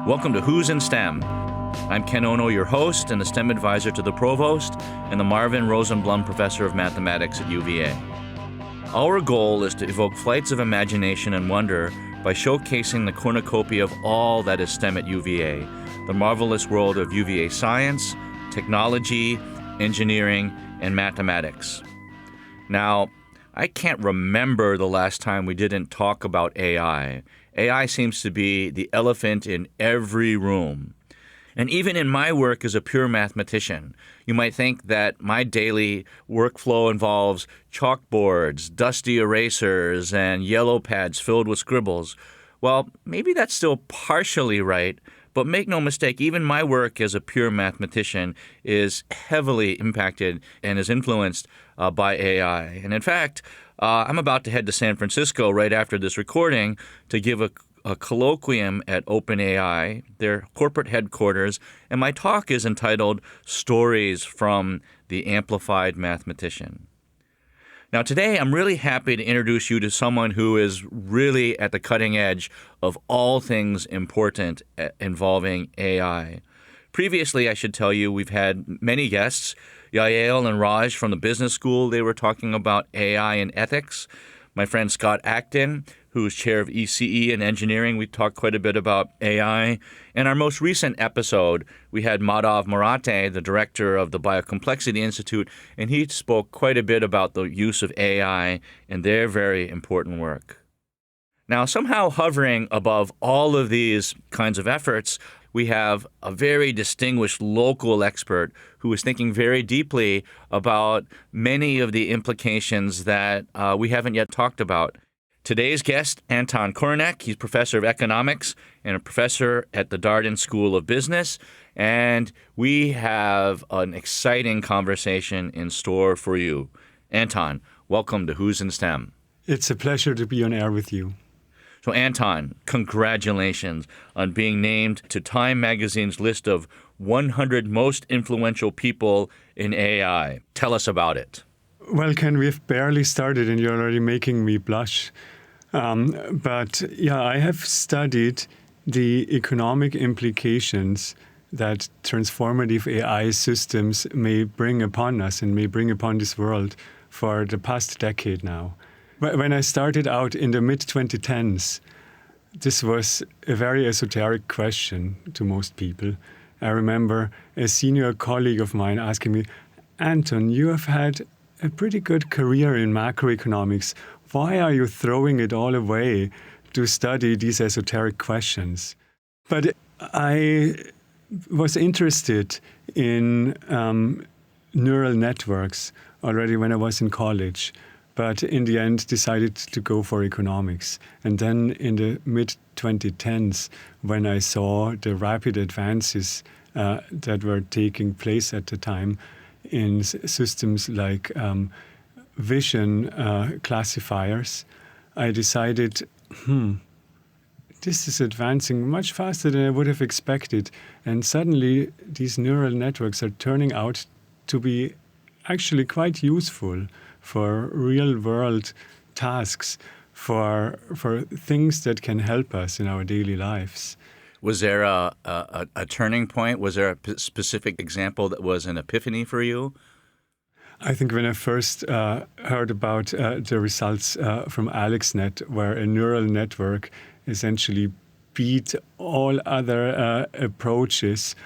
Welcome to Who's in STEM. I'm Ken Ono, your host and the STEM advisor to the provost and the Marvin Rosenblum Professor of Mathematics at UVA. Our goal is to evoke flights of imagination and wonder by showcasing the cornucopia of all that is STEM at UVA, the marvelous world of UVA science, technology, engineering, and mathematics. Now, I can't remember the last time we didn't talk about AI. AI seems to be the elephant in every room. And even in my work as a pure mathematician, you might think that my daily workflow involves chalkboards, dusty erasers, and yellow pads filled with scribbles. Well, maybe that's still partially right, but make no mistake, even my work as a pure mathematician is heavily impacted and is influenced by AI. And in fact, I'm about to head to San Francisco right after this recording to give a colloquium at OpenAI, their corporate headquarters, and my talk is entitled Stories from the Amplified Mathematician. Now today I'm really happy to introduce you to someone who is really at the cutting edge of all things important involving AI. Previously, I should tell you, we've had many guests. Yael and Raj from the business school, they were talking about AI and ethics. My friend Scott Acton, who's chair of ECE and engineering, we talked quite a bit about AI. In our most recent episode, we had Madhav Marate, the director of the Biocomplexity Institute, and he spoke quite a bit about the use of AI in their very important work. Now, somehow hovering above all of these kinds of efforts, we have a very distinguished local expert who is thinking very deeply about many of the implications that we haven't yet talked about. Today's guest, Anton Korinek, he's professor of economics and a professor at the Darden School of Business, and we have an exciting conversation in store for you. Anton, welcome to Who's in STEM. It's a pleasure to be on air with you. So Anton, congratulations on being named to Time Magazine's list of 100 most influential people in AI. Tell us about it. Well, Ken, we've barely started and you're already making me blush. But I have studied the economic implications that transformative AI systems may bring upon us and may bring upon this world for the past decade now. When I started out in the mid-2010s, this was a very esoteric question to most people. I remember a senior colleague of mine asking me, Anton, you have had a pretty good career in macroeconomics. Why are you throwing it all away to study these esoteric questions? But I was interested in neural networks already when I was in college, but in the end decided to go for economics. And then in the mid-2010s, when I saw the rapid advances that were taking place at the time in systems like vision classifiers, I decided, this is advancing much faster than I would have expected. And suddenly these neural networks are turning out to be actually quite useful for real-world tasks, for things that can help us in our daily lives. Was there a turning point? Was there a specific example that was an epiphany for you? I think when I first heard about the results from AlexNet, where a neural network essentially beat all other approaches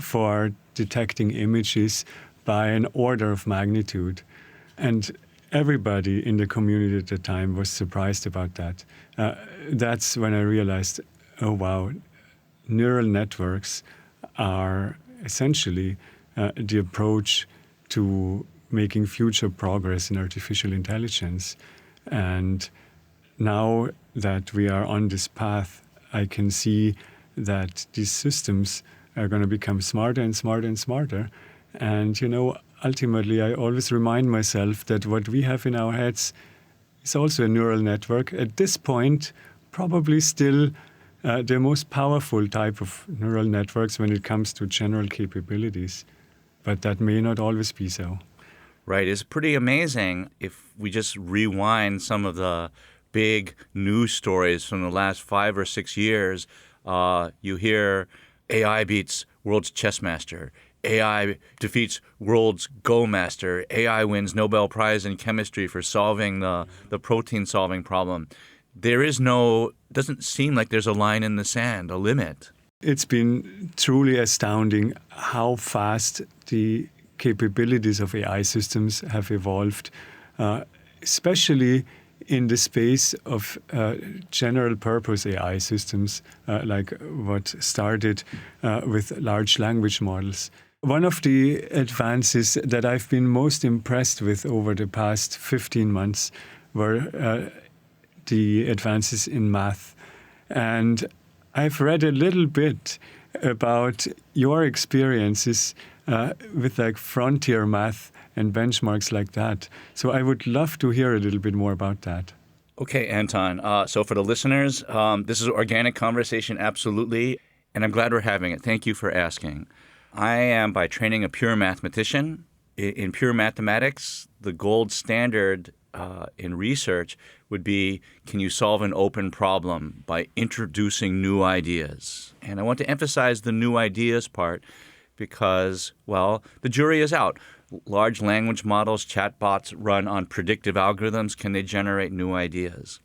for detecting images by an order of magnitude. And everybody in the community at the time was surprised about that. That's when I realized, oh wow, neural networks are essentially the approach to making future progress in artificial intelligence. And now that we are on this path, I can see that these systems are going to become smarter and smarter and smarter. And, ultimately, I always remind myself that what we have in our heads is also a neural network. At this point, probably still the most powerful type of neural networks when it comes to general capabilities. But that may not always be so. Right. It's pretty amazing if we just rewind some of the big news stories from the last 5 or 6 years you hear AI beats world's chess master. AI defeats world's Go master. AI wins Nobel Prize in chemistry for solving the protein solving problem. Doesn't seem like there's a line in the sand, a limit. It's been truly astounding how fast the capabilities of AI systems have evolved, especially in the space of general purpose AI systems, like what started with large language models. One of the advances that I've been most impressed with over the past 15 months were the advances in math. And I've read a little bit about your experiences with like frontier math and benchmarks like that. So I would love to hear a little bit more about that. Okay, Anton. So for the listeners, this is organic conversation, absolutely. And I'm glad we're having it. Thank you for asking. I am by training a pure mathematician. In pure mathematics, the gold standard in research would be, can you solve an open problem by introducing new ideas? And I want to emphasize the new ideas part because, well, the jury is out. Large language models, chatbots run on predictive algorithms. Can they generate new ideas?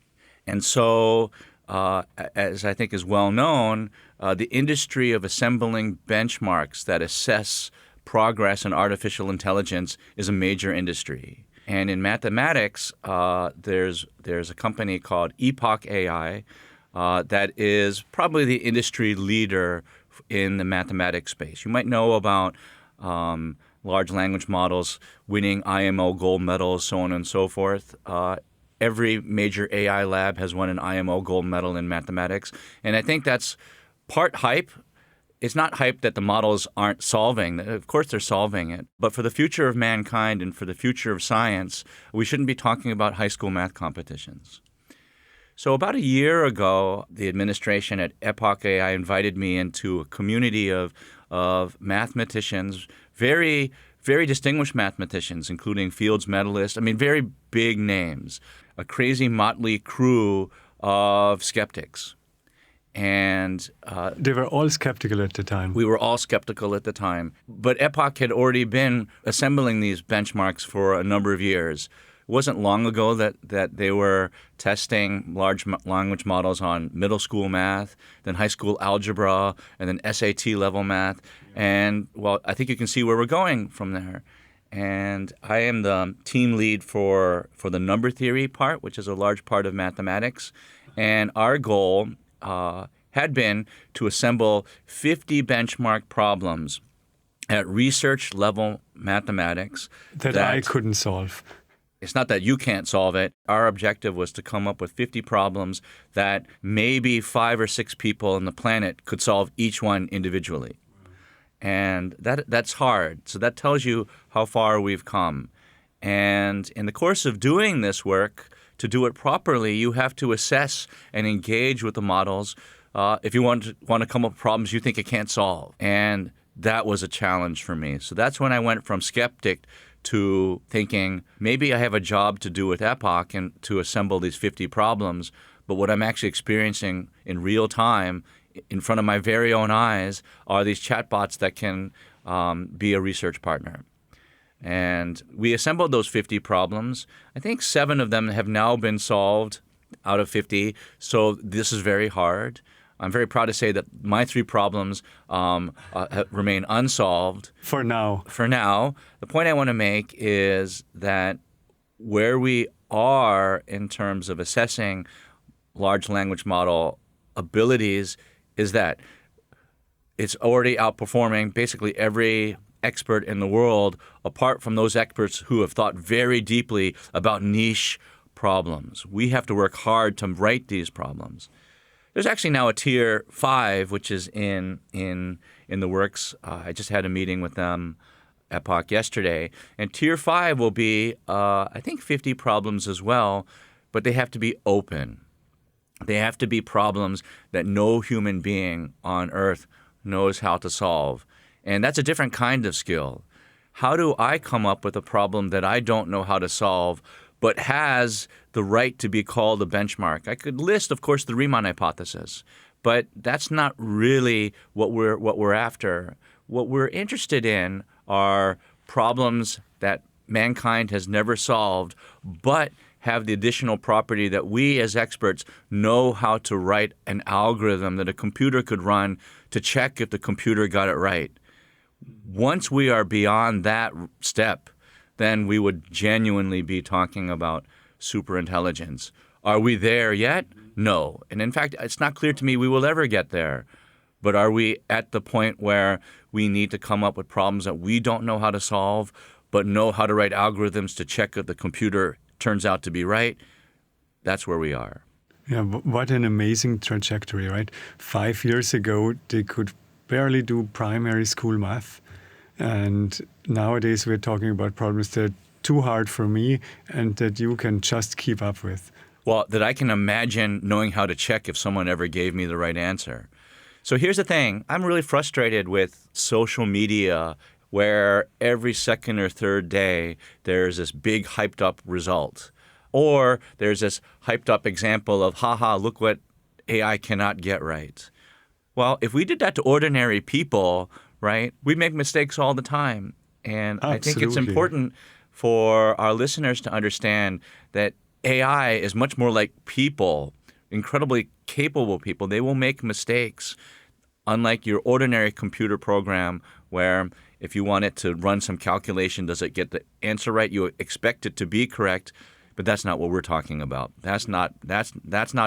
And so, as I think is well known, the industry of assembling benchmarks that assess progress in artificial intelligence is a major industry. And in mathematics, there's a company called Epoch AI that is probably the industry leader in the mathematics space. You might know about large language models winning IMO gold medals, so on and so forth. Every major AI lab has won an IMO gold medal in mathematics. And I think that's part hype. It's not hype that the models aren't solving. Of course they're solving it. But for the future of mankind and for the future of science, we shouldn't be talking about high school math competitions. So about a year ago, the administration at Epoch AI invited me into a community of mathematicians, very, very distinguished mathematicians, including Fields medalists. I mean, very big names, a crazy motley crew of skeptics. And they were all skeptical at the time. We were all skeptical at the time. But Epoch had already been assembling these benchmarks for a number of years. It wasn't long ago that they were testing large language models on middle school math, then high school algebra, and then SAT level math. And, well, I think you can see where we're going from there. And I am the team lead for the number theory part, which is a large part of mathematics. And our goal had been to assemble 50 benchmark problems at research-level mathematics that I couldn't solve. It's not that you can't solve it. Our objective was to come up with 50 problems that maybe 5 or 6 people on the planet could solve each one individually. And that's hard. So that tells you how far we've come. And in the course of doing this work, to do it properly, you have to assess and engage with the models if you want to come up with problems you think it can't solve. And that was a challenge for me. So that's when I went from skeptic to thinking maybe I have a job to do with Epoch and to assemble these 50 problems. But what I'm actually experiencing in real time in front of my very own eyes are these chatbots that can be a research partner. And we assembled those 50 problems. I think 7 of them have now been solved out of 50. So this is very hard. I'm very proud to say that my 3 problems remain unsolved. For now. For now. The point I want to make is that where we are in terms of assessing large language model abilities is that it's already outperforming basically every expert in the world, apart from those experts who have thought very deeply about niche problems. We have to work hard to write these problems. There's actually now a tier 5, which is in the works. I just had a meeting with them, Epoch, yesterday. And tier 5 will be, I think, 50 problems as well, but they have to be open. They have to be problems that no human being on Earth knows how to solve. And that's a different kind of skill. How do I come up with a problem that I don't know how to solve, but has the right to be called a benchmark? I could list, of course, the Riemann hypothesis, But that's not really what we're after. What we're interested in are problems that mankind has never solved, but have the additional property that we as experts know how to write an algorithm that a computer could run to check if the computer got it right. Once we are beyond that step, then we would genuinely be talking about superintelligence. Are we there yet? No. And in fact, it's not clear to me we will ever get there. But are we at the point where we need to come up with problems that we don't know how to solve, but know how to write algorithms to check if the computer turns out to be right? That's where we are. Yeah, what an amazing trajectory, right? 5 years ago, they could barely do primary school math. And nowadays we're talking about problems that are too hard for me and that you can just keep up with. Well, that I can imagine knowing how to check if someone ever gave me the right answer. So here's the thing. I'm really frustrated with social media where every second or third day there's this big hyped up result. Or there's this hyped up example of, haha, look what AI cannot get right. Well, if we did that to ordinary people, right, we make mistakes all the time. And Absolutely. I think it's important for our listeners to understand that AI is much more like people, incredibly capable people. They will make mistakes, unlike your ordinary computer program where if you want it to run some calculation, does it get the answer right? You expect it to be correct, but that's not what we're talking about. That's not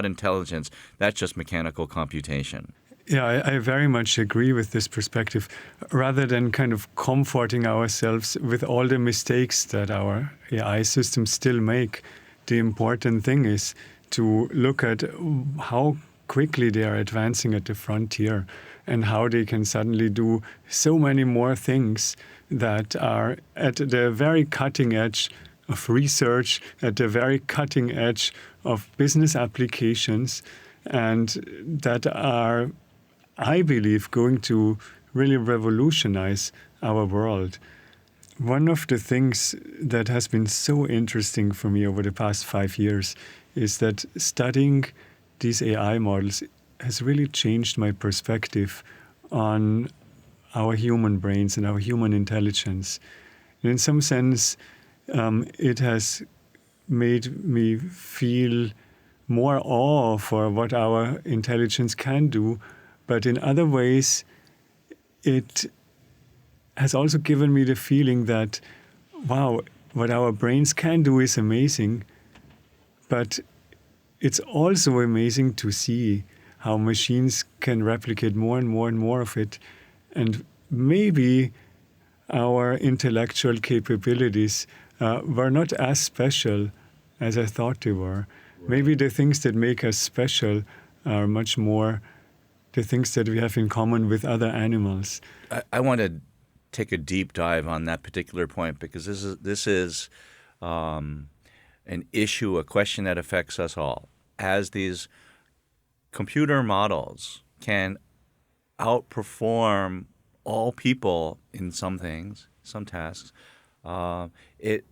intelligence. That's just mechanical computation. Yeah, I very much agree with this perspective. Rather than kind of comforting ourselves with all the mistakes that our AI systems still make, the important thing is to look at how quickly they are advancing at the frontier and how they can suddenly do so many more things that are at the very cutting edge of research, at the very cutting edge of business applications, and that are, I believe, going to really revolutionize our world. One of the things that has been so interesting for me over the past 5 years is that studying these AI models has really changed my perspective on our human brains and our human intelligence. And in some sense, it has made me feel more awe for what our intelligence can do. But in other ways, it has also given me the feeling that, wow, what our brains can do is amazing. But it's also amazing to see how machines can replicate more and more and more of it. And maybe our intellectual capabilities were not as special as I thought they were. Right. Maybe the things that make us special are much more the things that we have in common with other animals. I want to take a deep dive on that particular point because this is an issue, a question that affects us all. As these computer models can outperform all people in some things, some tasks, it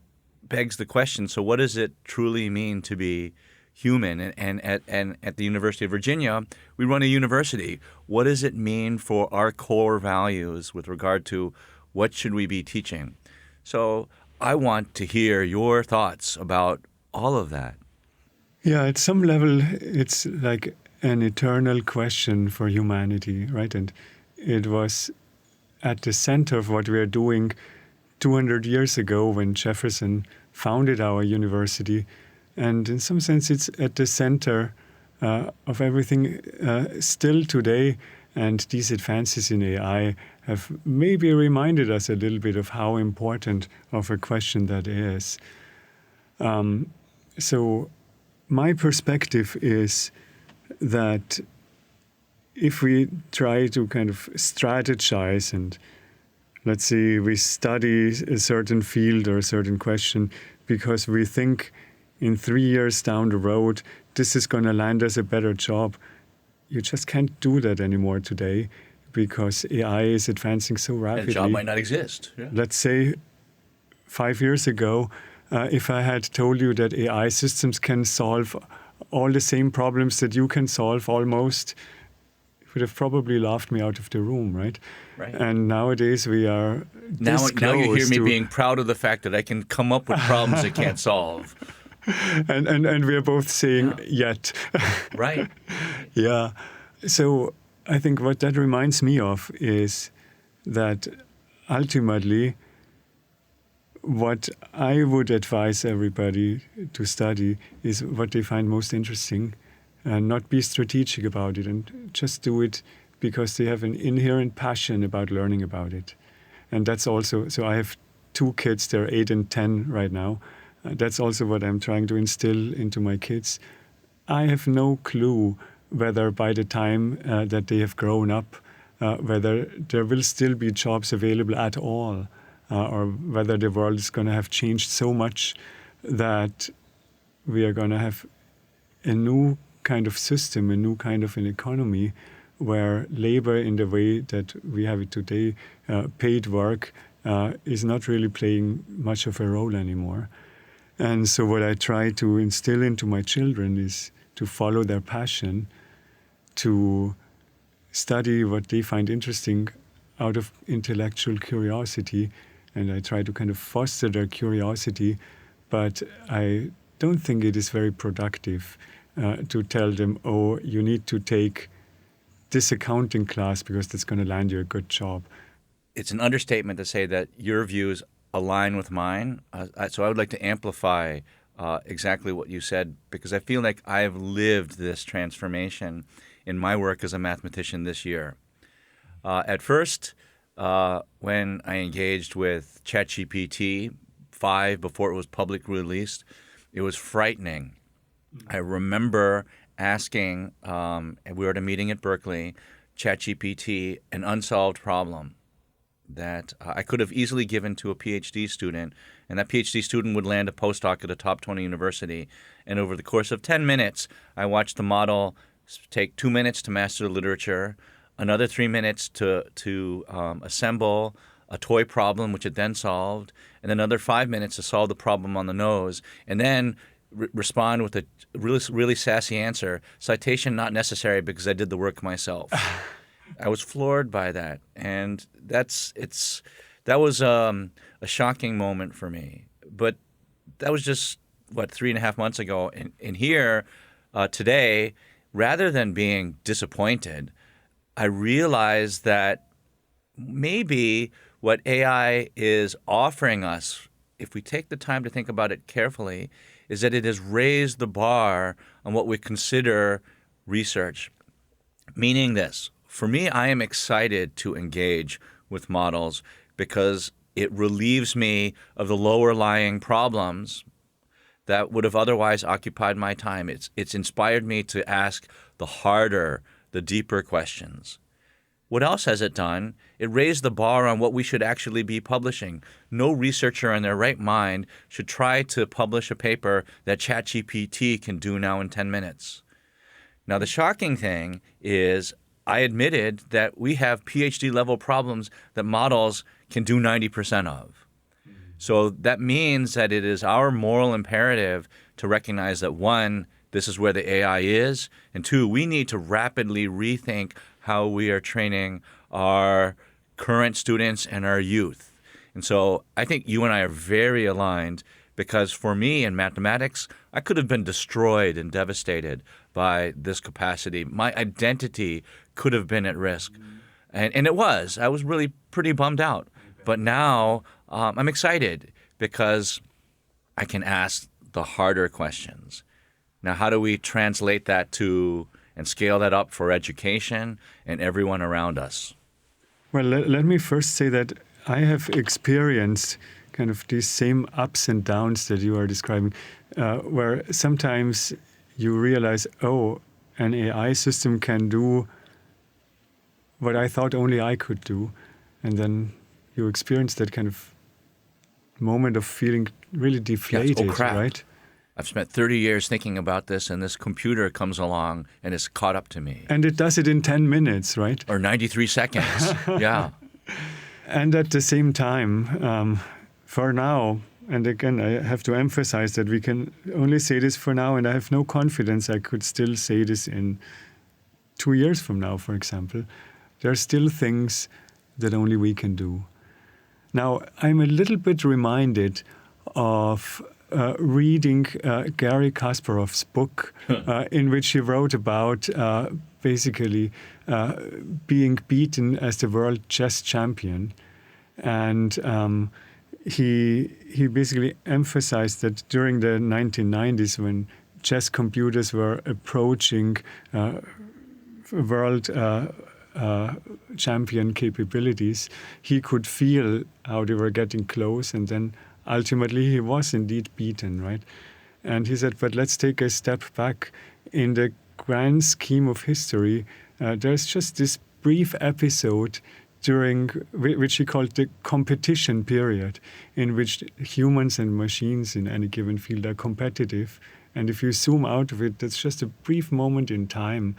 begs the question, so what does it truly mean to be human? And at the University of Virginia, we run a university. What does it mean for our core values with regard to what should we be teaching? So I want to hear your thoughts about all of that. Yeah, at some level, it's like an eternal question for humanity, right? And it was at the center of what we are doing 200 years ago when Jefferson founded our university. And in some sense, it's at the center of everything still today. And these advances in AI have maybe reminded us a little bit of how important of a question that is. So my perspective is that if we try to kind of strategize and let's say we study a certain field or a certain question because we think in 3 years down the road, this is going to land us a better job. You just can't do that anymore today because AI is advancing so rapidly. And a job might not exist. Yeah. Let's say 5 years ago, if I had told you that AI systems can solve all the same problems that you can solve almost, would have probably laughed me out of the room, right? Right. And nowadays we are Now you hear me to, being proud of the fact that I can come up with problems I can't solve. and we are both saying yet. Right. Yeah. So I think what that reminds me of is that ultimately what I would advise everybody to study is what they find most interesting, and not be strategic about it, and just do it because they have an inherent passion about learning about it. And that's also, so I have 2 kids, they're 8 and 10 right now. That's also what I'm trying to instill into my kids. I have no clue whether by the time that they have grown up, whether there will still be jobs available at all, or whether the world is going to have changed so much that we are going to have a new kind of system, a new kind of an economy where labor in the way that we have it today, paid work, is not really playing much of a role anymore. And so what I try to instill into my children is to follow their passion, to study what they find interesting out of intellectual curiosity, and I try to kind of foster their curiosity, but I don't think it is very productive to tell them, oh, you need to take this accounting class because that's going to land you a good job. It's an understatement to say that your views align with mine. So I would like to amplify exactly what you said, because I feel like I've lived this transformation in my work as a mathematician this year. At first, when I engaged with ChatGPT 5 before it was publicly released, it was frightening. I remember asking, and we were at a meeting at Berkeley, ChatGPT an unsolved problem that I could have easily given to a PhD student, and that PhD student would land a postdoc at a top 20 university. And over the course of 10 minutes, I watched the model take 2 minutes to master the literature, another 3 minutes to assemble a toy problem, which it then solved, and another 5 minutes to solve the problem on the nose, and then respond with a really sassy answer: citation not necessary because I did the work myself. I was floored by that, and that was a shocking moment for me. But that was just 3.5 months ago. And here today, rather than being disappointed, I realized that maybe what AI is offering us, if we take the time to think about it carefully, is that it has raised the bar on what we consider research. Meaning this, for me, I am excited to engage with models because it relieves me of the lower lying problems that would have otherwise occupied my time. It's inspired me to ask the harder, the deeper questions. What else has it done? It raised the bar on what we should actually be publishing. No researcher in their right mind should try to publish a paper that ChatGPT can do now in 10 minutes. Now, the shocking thing is I admitted that we have PhD level problems that models can do 90% of. So that means that it is our moral imperative to recognize that, one, this is where the AI is, and two, we need to rapidly rethink how we are training our current students and our youth. And so I think you and I are very aligned, because for me in mathematics, I could have been destroyed and devastated by this capacity. My identity could have been at risk. And it was. I was really pretty bummed out. But now I'm excited because I can ask the harder questions. Now, how do we translate that to and scale that up for education and everyone around us? Well, let me first say that I have experienced kind of these same ups and downs that you are describing, where sometimes you realize, oh, an AI system can do what I thought only I could do. And then you experience that kind of moment of feeling really deflated, yes. Oh, crap. Right? I've spent 30 years thinking about this, and this computer comes along and it's caught up to me. And it does it in 10 minutes, right? Or 93 seconds. Yeah. And at the same time, for now, and again, I have to emphasize that we can only say this for now, and I have no confidence I could still say this in 2 years from now, for example, there are still things that only we can do. Now, I'm a little bit reminded of reading Garry Kasparov's book, in which he wrote about basically being beaten as the world chess champion. And he basically emphasized that during the 1990s, when chess computers were approaching world champion capabilities, he could feel how they were getting close, and then ultimately he was indeed beaten, right? And he said, but let's take a step back. In the grand scheme of history, there's just this brief episode during which he called the competition period, in which humans and machines in any given field are competitive. And if you zoom out of it, that's just a brief moment in time.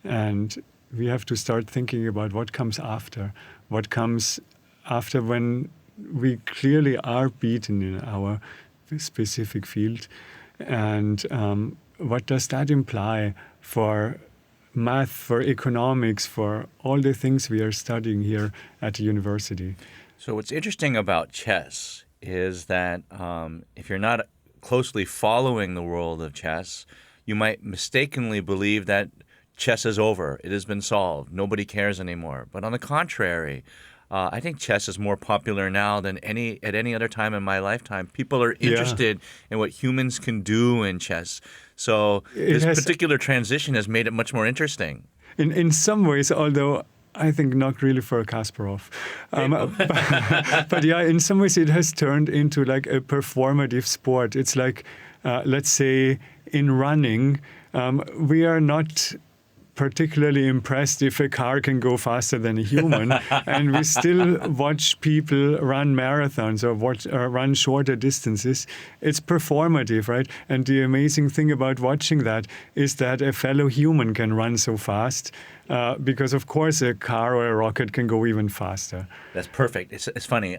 And we have to start thinking about what comes after when we clearly are beaten in our specific field. And what does that imply for math, for economics, for all the things we are studying here at the university? So what's interesting about chess is that if you're not closely following the world of chess, you might mistakenly believe that chess is over. It has been solved. Nobody cares anymore. But on the contrary, I think chess is more popular now than at any other time in my lifetime. People are interested in what humans can do in chess. So this particular transition has made it much more interesting. In some ways, although I think not really for Kasparov. But yeah, in some ways it has turned into like a performative sport. It's like, let's say, in running, we are not particularly impressed if a car can go faster than a human, and we still watch people run marathons or run shorter distances. It's performative, right? And the amazing thing about watching that is that a fellow human can run so fast, because of course a car or a rocket can go even faster. That's perfect. It's funny.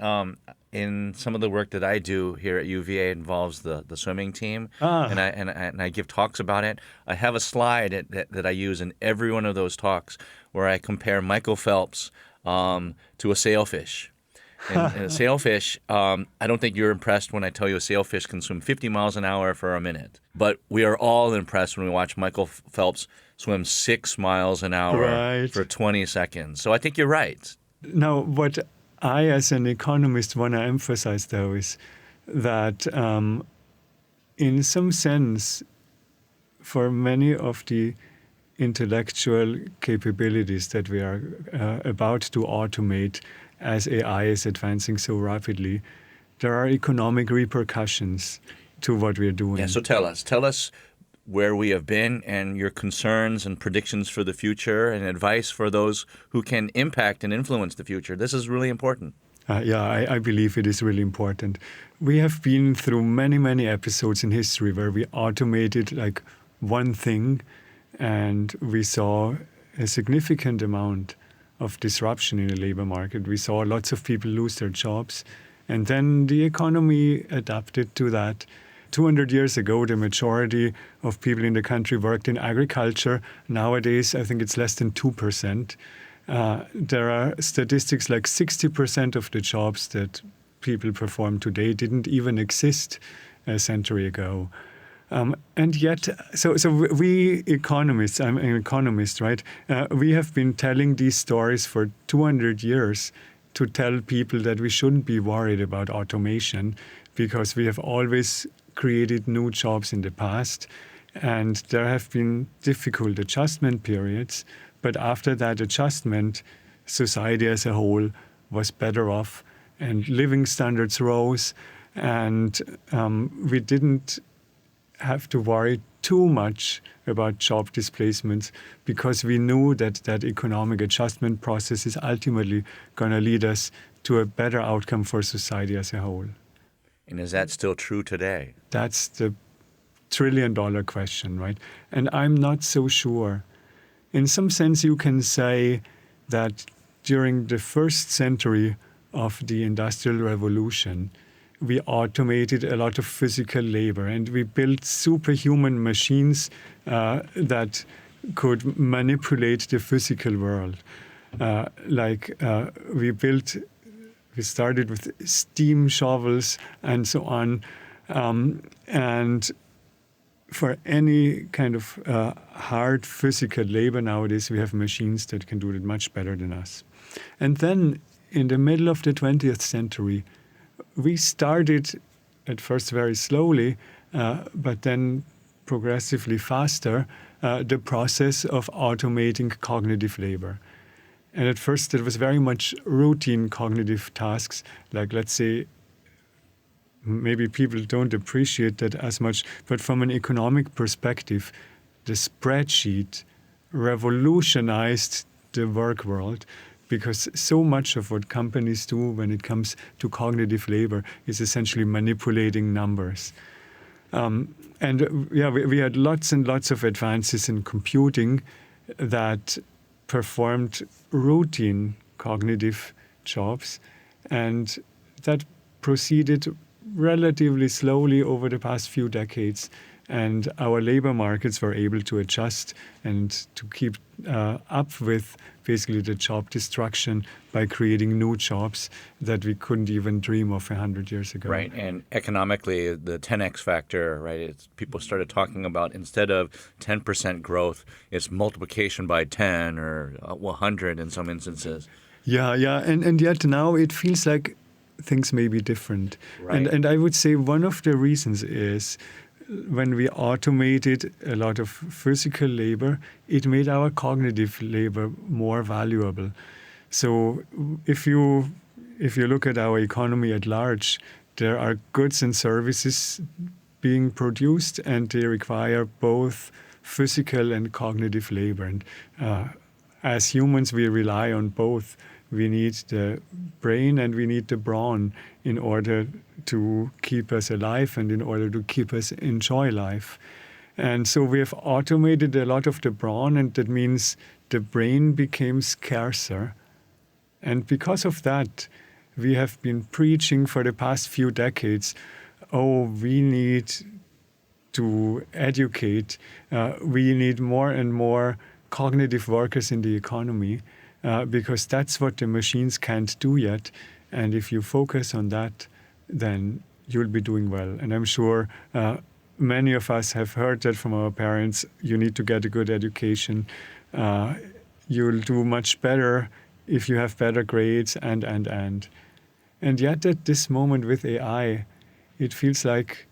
In some of the work that I do here at UVA involves the swimming team, and I give talks about it. I have a slide that I use in every one of those talks where I compare Michael Phelps to a sailfish. And a sailfish, I don't think you're impressed when I tell you a sailfish can swim 50 miles an hour for a minute. But we are all impressed when we watch Michael Phelps swim 6 miles an hour for 20 seconds. So I think you're right. Now, what I, as an economist, want to emphasize, though, is that in some sense, for many of the intellectual capabilities that we are about to automate as AI is advancing so rapidly, there are economic repercussions to what we are doing. Yeah, so tell us where we have been and your concerns and predictions for the future and advice for those who can impact and influence the future. This is really important. I believe it is really important. We have been through many, many episodes in history where we automated like one thing and we saw a significant amount of disruption in the labor market. We saw lots of people lose their jobs, and then the economy adapted to that. 200 years ago, the majority of people in the country worked in agriculture. Nowadays, I think it's less than 2%. There are statistics like 60% of the jobs that people perform today didn't even exist a century ago. And yet, so we economists, I'm an economist, right? We have been telling these stories for 200 years to tell people that we shouldn't be worried about automation because we have always created new jobs in the past, and there have been difficult adjustment periods. But after that adjustment, society as a whole was better off, and living standards rose, and we didn't have to worry too much about job displacements because we knew that that economic adjustment process is ultimately going to lead us to a better outcome for society as a whole. And is that still true today? That's the trillion-dollar question, right? And I'm not so sure. In some sense, you can say that during the first century of the Industrial Revolution, we automated a lot of physical labor and we built superhuman machines that could manipulate the physical world. We started with steam shovels and so on. And for any kind of hard physical labor nowadays, we have machines that can do it much better than us. And then in the middle of the 20th century, we started at first very slowly, but then progressively faster, the process of automating cognitive labor. And at first it was very much routine cognitive tasks, like let's say, maybe people don't appreciate that as much, but from an economic perspective, the spreadsheet revolutionized the work world, because so much of what companies do when it comes to cognitive labor is essentially manipulating numbers. We had lots and lots of advances in computing that performed routine cognitive jobs, and that proceeded relatively slowly over the past few decades. And our labor markets were able to adjust and to keep up with basically the job destruction by creating new jobs that we couldn't even dream of 100 years ago. Right, and economically, the 10x factor, right? People started talking about, instead of 10% growth, it's multiplication by 10 or 100 in some instances. Yeah, and yet now it feels like things may be different. Right. And I would say one of the reasons is, when we automated a lot of physical labor, it made our cognitive labor more valuable. So if you look at our economy at large, there are goods and services being produced, and they require both physical and cognitive labor. And as humans, we rely on both. We need the brain and we need the brawn in order to keep us alive and in order to keep us enjoy life. And so we have automated a lot of the brawn, and that means the brain became scarcer. And because of that, we have been preaching for the past few decades, we need to educate. We need more and more cognitive workers in the economy. Because that's what the machines can't do yet. And if you focus on that, then you'll be doing well. And I'm sure many of us have heard that from our parents. You need to get a good education. You'll do much better if you have better grades, and. And yet at this moment with AI, it feels like,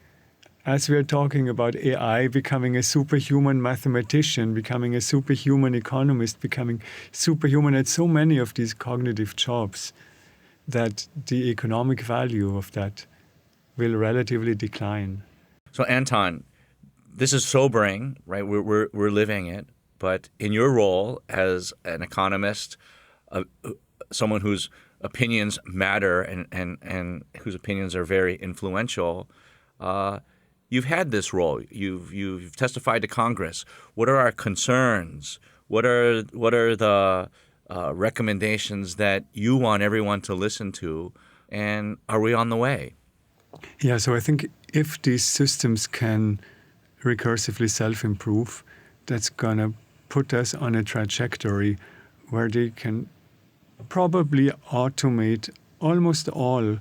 as we are talking about AI becoming a superhuman mathematician, becoming a superhuman economist, becoming superhuman at so many of these cognitive jobs, that the economic value of that will relatively decline. So Anton, this is sobering, right? We're living it. But in your role as an economist, someone whose opinions matter and whose opinions are very influential, you've had this role. You've testified to Congress. What are our concerns? What are the recommendations that you want everyone to listen to? And are we on the way? Yeah, so I think if these systems can recursively self-improve, that's going to put us on a trajectory where they can probably automate almost all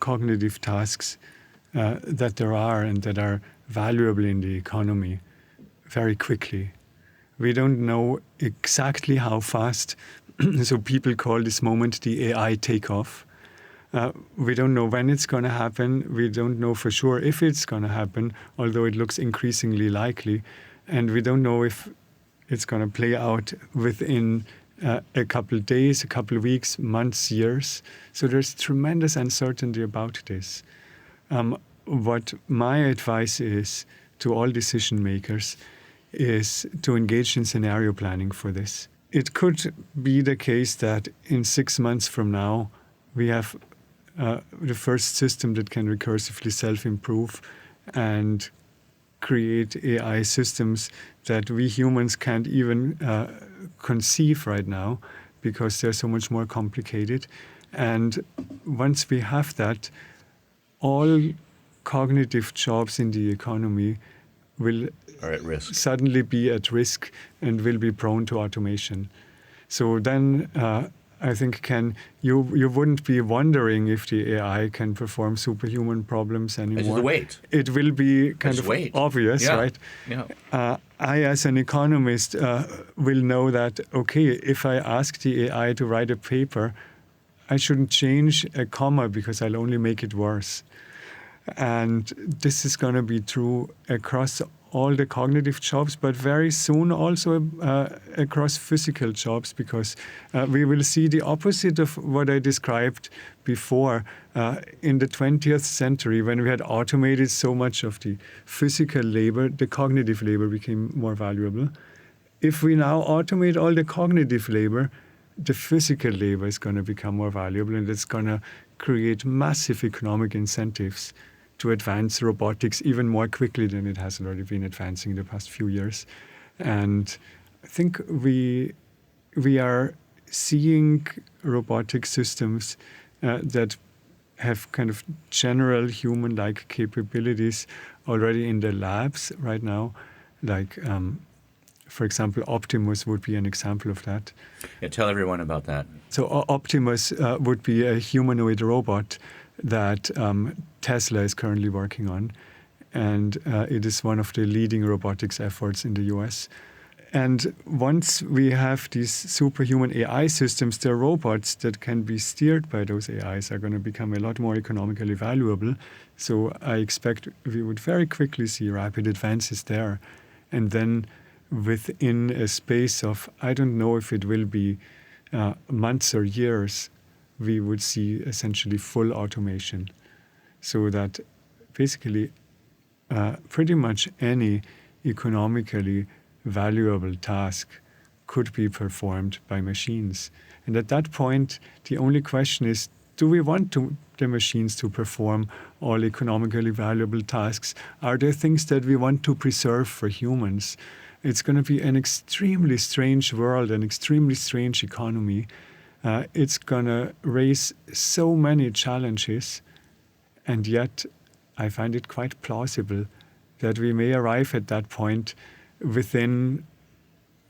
cognitive tasks that there are and that are valuable in the economy very quickly. We don't know exactly how fast, so people call this moment the AI takeoff. We don't know when it's going to happen. We don't know for sure if it's going to happen, although it looks increasingly likely. And we don't know if it's going to play out within a couple of days, a couple of weeks, months, years. So there's tremendous uncertainty about this. What my advice is to all decision makers is to engage in scenario planning for this. It could be the case that in 6 months from now, we have the first system that can recursively self-improve and create AI systems that we humans can't even conceive right now because they're so much more complicated. And once we have that, all cognitive jobs in the economy will Are at risk. suddenly be at risk and will be prone to automation. So then I think, Ken, you wouldn't be wondering if the AI can perform superhuman problems anymore. It's just wait. It will be kind of obvious, Yeah. right? Yeah. I, as an economist, will know that, okay, if I ask the AI to write a paper, I shouldn't change a comma because I'll only make it worse. And this is going to be true across all the cognitive jobs, but very soon also across physical jobs, because we will see the opposite of what I described before. In the 20th century, when we had automated so much of the physical labor, the cognitive labor became more valuable. If we now automate all the cognitive labor, the physical labor is going to become more valuable, and it's going to create massive economic incentives to advance robotics even more quickly than it has already been advancing in the past few years. And I think we are seeing robotic systems that have kind of general human-like capabilities already in the labs right now. Like, for example, Optimus would be an example of that. Yeah, tell everyone about that. So Optimus would be a humanoid robot that Tesla is currently working on. And it is one of the leading robotics efforts in the US. And once we have these superhuman AI systems, the robots that can be steered by those AIs are going to become a lot more economically valuable. So I expect we would very quickly see rapid advances there. And then within a space of, I don't know if it will be months or years, we would see essentially full automation. So that basically pretty much any economically valuable task could be performed by machines. And at that point, the only question is, do we want the machines to perform all economically valuable tasks? Are there things that we want to preserve for humans? It's going to be an extremely strange world, an extremely strange economy. It's going to raise so many challenges, and yet I find it quite plausible that we may arrive at that point within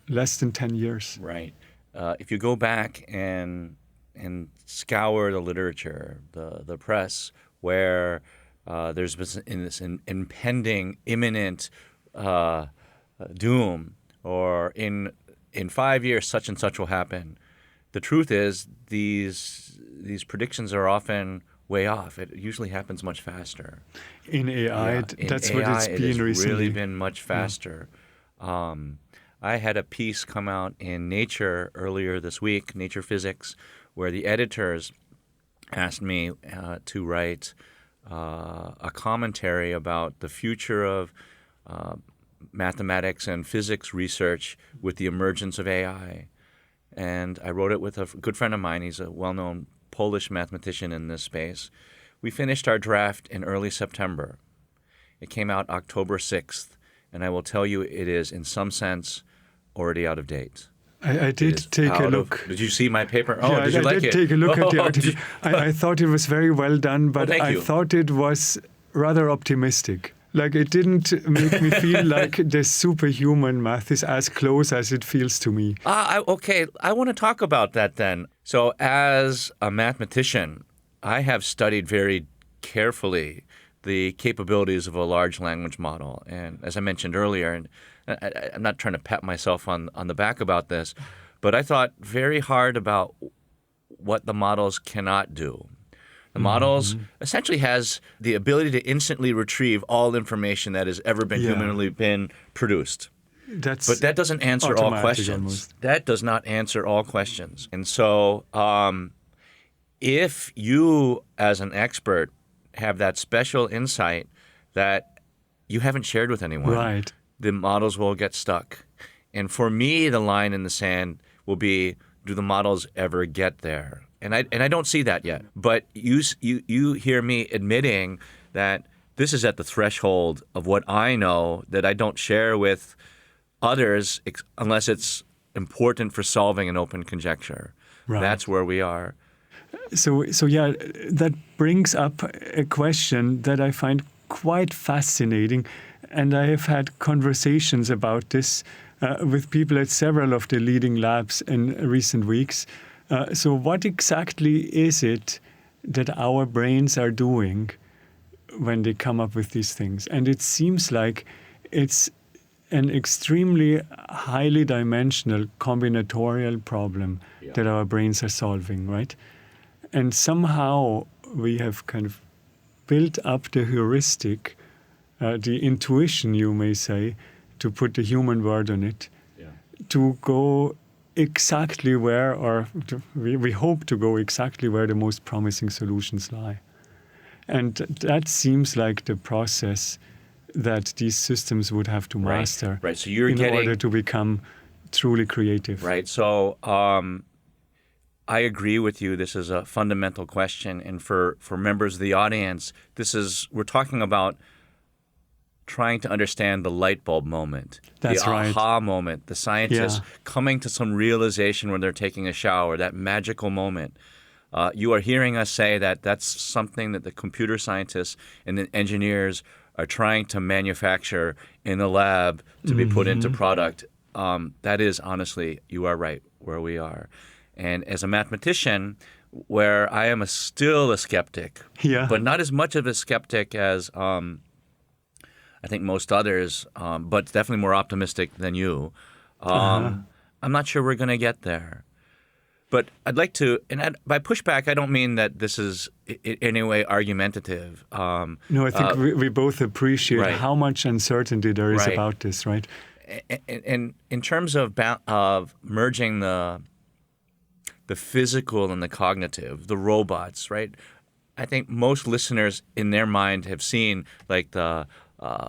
less than 10 years. Right. If you go back and scour the literature, the press, where there's been this impending, imminent doom, or in 5 years such and such will happen. The truth is these predictions are often way off. It usually happens much faster. In AI, that's what it's been recently. It's really been much faster. I had a piece come out in Nature earlier this week, Nature Physics, where the editors asked me to write a commentary about the future of mathematics and physics research with the emergence of AI. And I wrote it with a good friend of mine. He's a well-known Polish mathematician in this space. We finished our draft in early September. It came out October 6th, and I will tell you it is, in some sense, already out of date. I did take a look. Did you see my paper? Oh, yeah, did you like it? I did take a look at the article. I thought it was very well done, but I thought it was rather optimistic. Like, it didn't make me feel like the superhuman math is as close as it feels to me. Okay, I want to talk about that then. So as a mathematician, I have studied very carefully the capabilities of a large language model. And as I mentioned earlier, and I'm not trying to pat myself on the back about this, but I thought very hard about what the models cannot do. The models essentially has the ability to instantly retrieve all information that has ever been humanly been produced. But that doesn't answer all questions. Almost. That does not answer all questions. And so if you, as an expert, have that special insight that you haven't shared with anyone, the models will get stuck. And for me, the line in the sand will be, do the models ever get there? And I don't see that yet. But you hear me admitting that this is at the threshold of what I know that I don't share with others unless it's important for solving an open conjecture. Right. That's where we are. So yeah, that brings up a question that I find quite fascinating. And I have had conversations about this with people at several of the leading labs in recent weeks. So what exactly is it that our brains are doing when they come up with these things? And it seems like it's an extremely highly dimensional combinatorial problem that our brains are solving, right? And somehow we have kind of built up the heuristic, the intuition, you may say, to put the human word on it, to go exactly where, or we hope to go exactly where the most promising solutions lie. And that seems like the process that these systems would have to master So you're in order to become truly creative. Right. So I agree with you. This is a fundamental question. And for members of the audience, we're talking about trying to understand the light bulb moment, That's the right. aha moment, the scientists coming to some realization when they're taking a shower, that magical moment. You are hearing us say that that's something that the computer scientists and the engineers are trying to manufacture in the lab to be put into product. That is, honestly, you are right, where we are. And as a mathematician, where I am still a skeptic, but not as much of a skeptic as I think most others, but definitely more optimistic than you. I'm not sure we're going to get there. But I'd like to, and by pushback, I don't mean that this is in any way argumentative. No, I think we both appreciate how much uncertainty there is about this, right? And in terms of merging the physical and the cognitive, the robots, right? I think most listeners in their mind have seen like the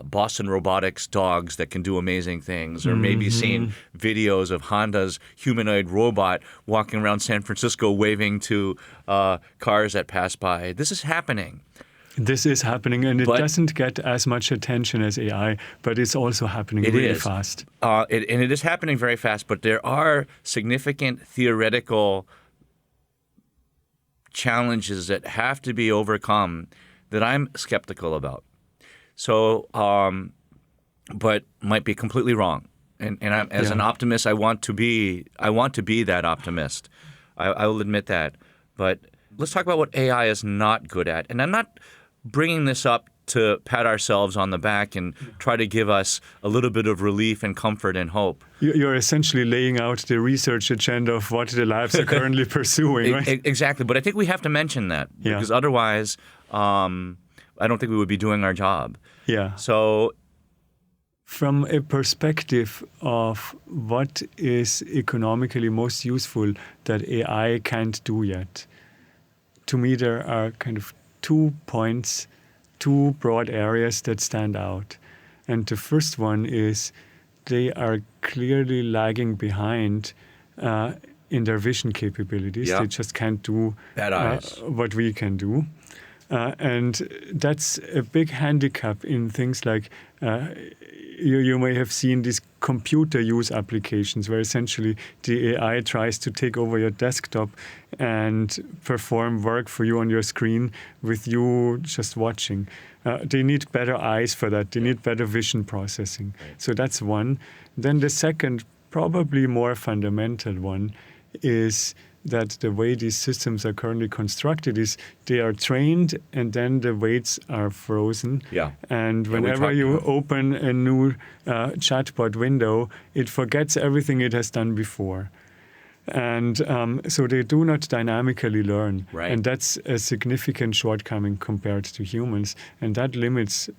Boston Robotics dogs that can do amazing things, or maybe seen videos of Honda's humanoid robot walking around San Francisco waving to cars that pass by. This is happening. This is happening, and it doesn't get as much attention as AI, but it's also happening really fast. And it is happening very fast, but there are significant theoretical challenges that have to be overcome that I'm skeptical about. So, but might be completely wrong. And I'm, as an optimist, I want to be that optimist. I will admit that. But let's talk about what AI is not good at. And I'm not bringing this up to pat ourselves on the back and try to give us a little bit of relief and comfort and hope. You're essentially laying out the research agenda of what the labs are currently pursuing, right? Exactly. But I think we have to mention that because otherwise I don't think we would be doing our job. Yeah. So from a perspective of what is economically most useful that AI can't do yet, to me there are kind of 2 points, 2 broad areas that stand out. And the first one is they are clearly lagging behind in their vision capabilities. They just can't do what we can do. And that's a big handicap in things like you may have seen these computer use applications where essentially the AI tries to take over your desktop and perform work for you on your screen with you just watching. They need better eyes for that. They need better vision processing. So that's one. Then the second, probably more fundamental one, is that the way these systems are currently constructed is they are trained and then the weights are frozen. And whenever you open a new chatbot window, it forgets everything it has done before. And so they do not dynamically learn. And that's a significant shortcoming compared to humans. And that limits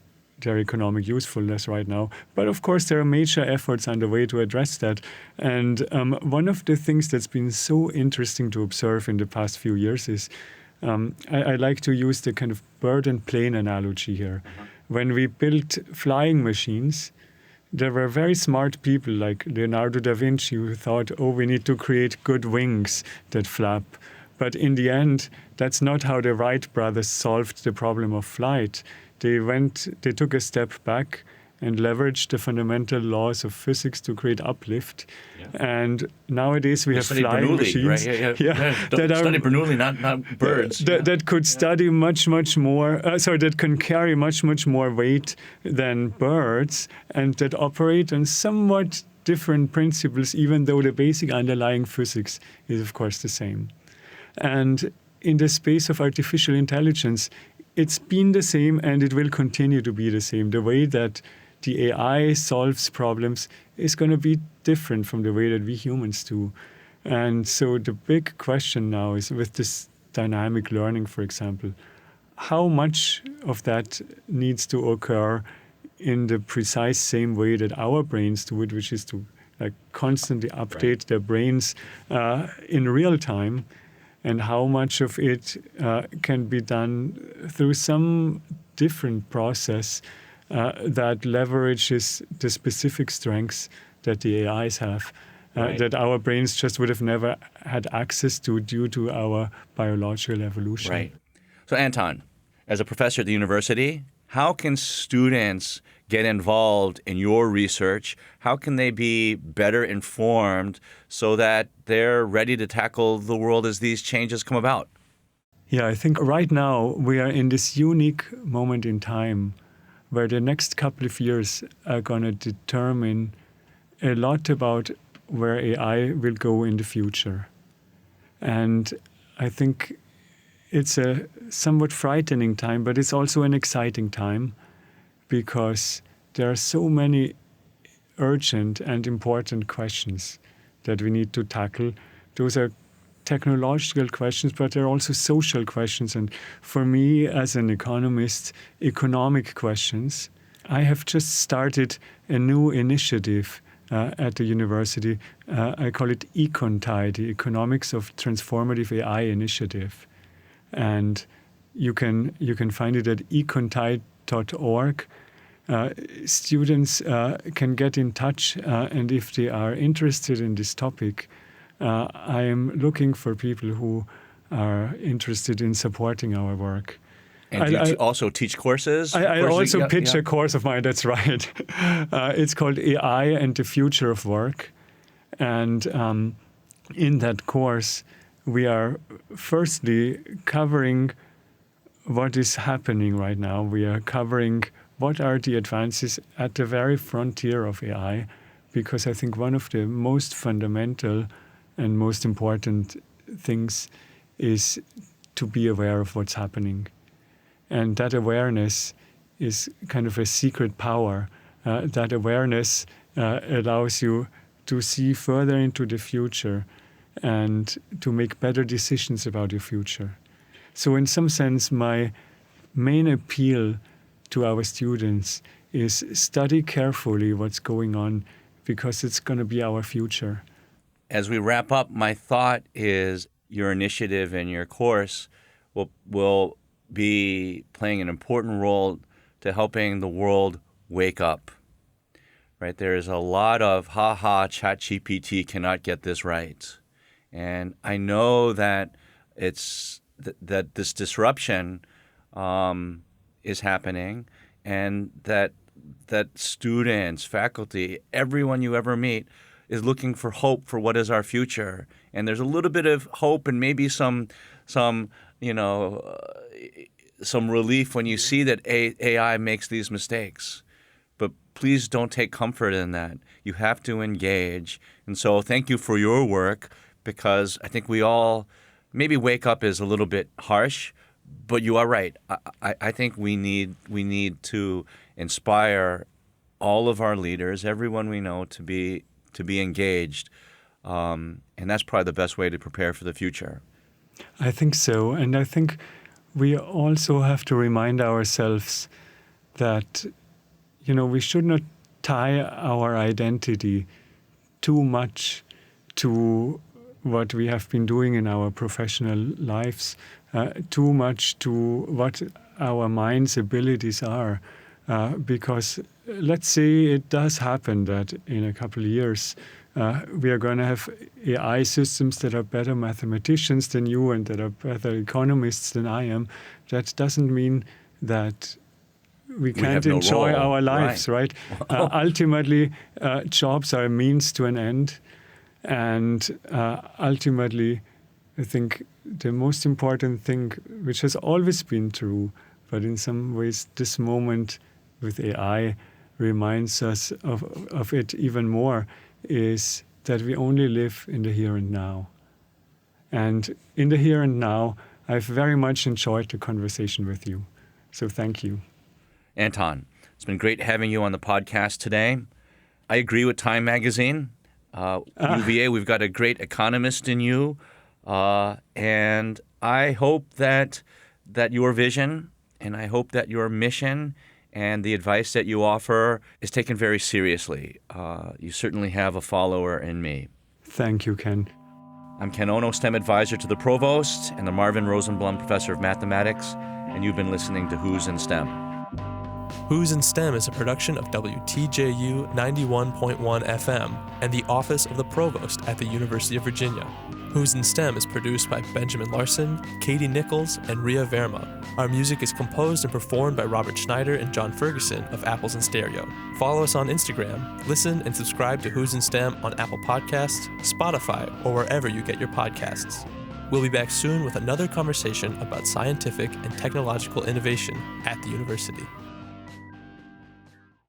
their economic usefulness right now. But of course, there are major efforts underway to address that. And one of the things that's been so interesting to observe in the past few years is I like to use the kind of bird and plane analogy here. When we built flying machines, there were very smart people like Leonardo da Vinci who thought, oh, we need to create good wings that flap. But in the end, that's not how the Wright brothers solved the problem of flight. They took a step back and leverage the fundamental laws of physics to create uplift. Yeah. And nowadays we have flying Bernoulli, machines, right? study Bernoulli, not birds. That could study much more. That can carry much more weight than birds, and that operate on somewhat different principles, even though the basic underlying physics is, of course, the same. And in the space of artificial intelligence, it's been the same, and it will continue to be the same. The way that the AI solves problems is going to be different from the way that we humans do. And so the big question now is, with this dynamic learning, for example, how much of that needs to occur in the precise same way that our brains do it, which is to constantly update their brains in real time, and how much of it can be done through some different process that leverages the specific strengths that the AIs have, that our brains just would have never had access to due to our biological evolution. Right. So Anton, as a professor at the university, how can students get involved in your research? How can they be better informed so that they're ready to tackle the world as these changes come about? Yeah, I think right now we are in this unique moment in time where the next couple of years are going to determine a lot about where AI will go in the future. And I think it's a somewhat frightening time, but it's also an exciting time, because there are so many urgent and important questions that we need to tackle. Those are technological questions, but they're also social questions. And for me, as an economist, economic questions. I have just started a new initiative at the university. I call it EconTI, the Economics of Transformative AI Initiative. And you can find it at econti.org. Students can get in touch, and if they are interested in this topic, I am looking for people who are interested in supporting our work. And do you also teach courses? I also pitch a course of mine, that's right. It's called AI and the Future of Work. And in that course, we are firstly covering what is happening right now. We are covering what are the advances at the very frontier of AI, because I think one of the most fundamental and most important things is to be aware of what's happening. And that awareness is kind of a secret power. That awareness allows you to see further into the future and to make better decisions about your future. So in some sense, my main appeal to our students is study carefully what's going on, because it's going to be our future. As we wrap up, my thought is your initiative and your course will be playing an important role to helping the world wake up. Right? There is a lot of ChatGPT cannot get this right. And I know that that this disruption is happening, and that students, faculty, everyone you ever meet is looking for hope for what is our future. And there's a little bit of hope and maybe some relief when you see that AI makes these mistakes. But please don't take comfort in that. You have to engage. And so thank you for your work, because I think we all, maybe wake up is a little bit harsh, but you are right. I think we need to inspire all of our leaders, everyone we know, to be engaged. And that's probably the best way to prepare for the future. I think so. And I think we also have to remind ourselves that, we should not tie our identity too much to what we have been doing in our professional lives, too much to what our mind's abilities are. Because let's say it does happen that in a couple of years, we are going to have AI systems that are better mathematicians than you and that are better economists than I am. That doesn't mean that we can't have no enjoy role. our lives, right? Ultimately, jobs are a means to an end. And ultimately, I think the most important thing, which has always been true, but in some ways this moment with AI reminds us of it even more, is that we only live in the here and now. And in the here and now, I've very much enjoyed the conversation with you. So thank you. Anton, it's been great having you on the podcast today. I agree with Time Magazine. UVA, we've got a great economist in you. And I hope that your vision and I hope that your mission and the advice that you offer is taken very seriously. You certainly have a follower in me. Thank you, Ken. I'm Ken Ono, STEM advisor to the Provost and the Marvin Rosenblum Professor of Mathematics, and you've been listening to Who's in STEM. Who's in STEM is a production of WTJU 91.1 FM and the Office of the Provost at the University of Virginia. Who's in STEM is produced by Benjamin Larson, Katie Nichols, and Ria Verma. Our music is composed and performed by Robert Schneider and John Ferguson of Apples and Stereo. Follow us on Instagram, listen and subscribe to Who's in STEM on Apple Podcasts, Spotify, or wherever you get your podcasts. We'll be back soon with another conversation about scientific and technological innovation at the university.